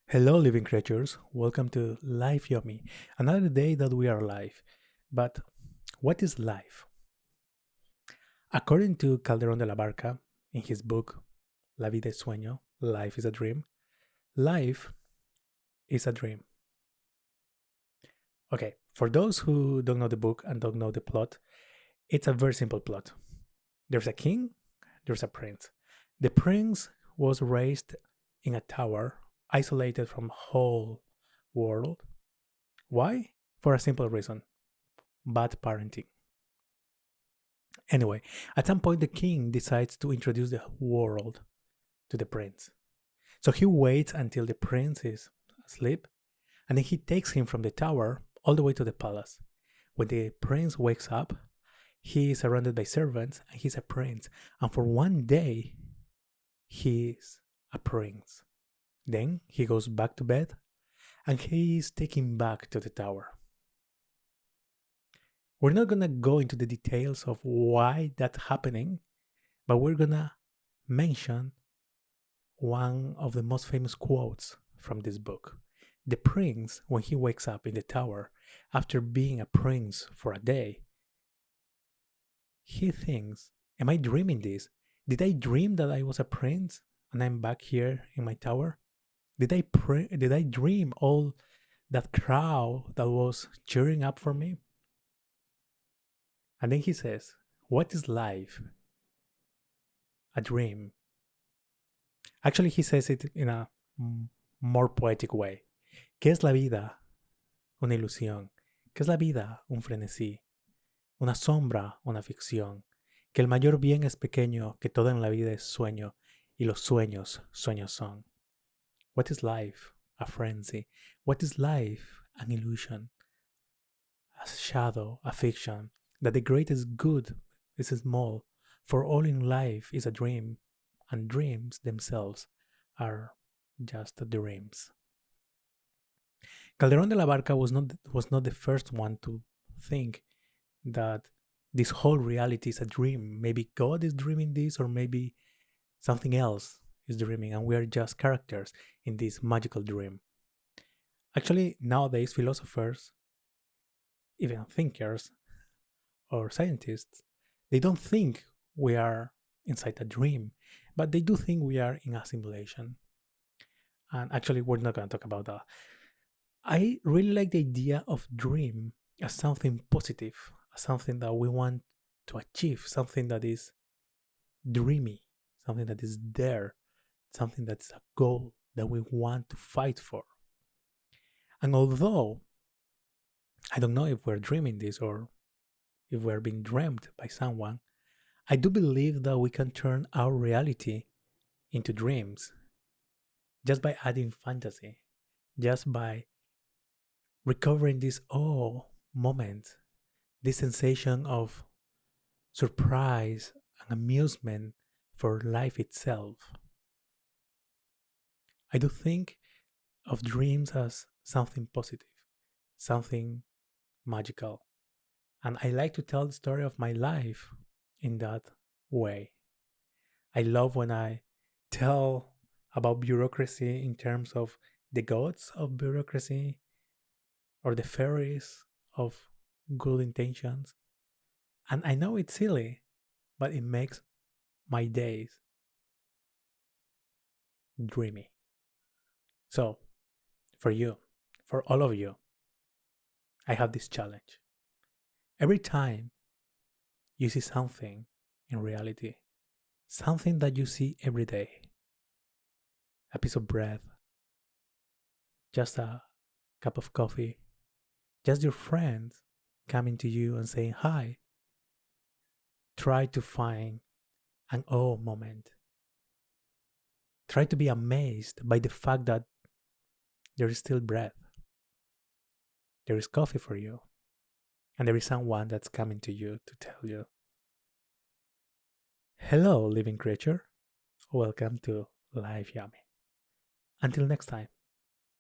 Hello, living creatures. Welcome to Life Yummy. Another day that we are alive. But what is life? According to Calderón de la Barca, in his book La vida es sueño, Life is a dream, life is a dream. Okay, for those who don't know the book and don't know the plot, it's a very simple plot. There's a king, there's a prince. The prince was raised in a tower, isolated from whole world. Why? For a simple reason: bad parenting. Anyway, at some point, the king decides to introduce the world to the prince. So he waits until the prince is asleep, and then he takes him from the tower all the way to the palace. When the prince wakes up, he is surrounded by servants, and he's a prince. And for one day, he's a prince. Then he goes back to bed, and he is taken back to the tower. We're not gonna go into the details of why that's happening, but we're gonna mention one of the most famous quotes from this book. The prince, when he wakes up in the tower after being a prince for a day, he thinks, am I dreaming this? Did I dream that I was a prince and I'm back here in my tower? Did I dream all that crowd that was cheering up for me? And then he says, what is life? A dream. Actually, he says it in a more poetic way. ¿Qué es la vida? Una ilusión. ¿Qué es la vida? Un frenesí. Una sombra, una ficción. Que el mayor bien es pequeño, que todo en la vida es sueño, y los sueños, sueños son. What is life? A frenzy. What is life? An illusion. A shadow, a fiction. That the greatest good is small, for all in life is a dream, and dreams themselves are just dreams. Calderón de la Barca was not the first one to think that this whole reality is a dream. Maybe God is dreaming this, or maybe something else is dreaming, and we are just characters in this magical dream. Actually, nowadays, philosophers, even thinkers or scientists, they don't think we are inside a dream, but they do think we are in a simulation. And actually, we're not going to talk about that. I really like the idea of dream as something positive, as something that we want to achieve, something that is dreamy, something that is there, something that's a goal that we want to fight for. And although I don't know if we're dreaming this or if we're being dreamed by someone, I do believe that we can turn our reality into dreams just by adding fantasy, just by recovering this moment, this sensation of surprise and amusement for life itself. I do think of dreams as something positive, something magical. And I like to tell the story of my life in that way. I love when I tell about bureaucracy in terms of the gods of bureaucracy or the fairies of good intentions. And I know it's silly, but it makes my days dreamy. So, for you, for all of you, I have this challenge. Every time you see something in reality, something that you see every day, a piece of bread, just a cup of coffee, just your friends coming to you and saying hi, try to find an oh moment. Try to be amazed by the fact that there is still bread, there is coffee for you, and there is someone that's coming to you to tell you, hello, living creature. Welcome to Life Yummy. Until next time.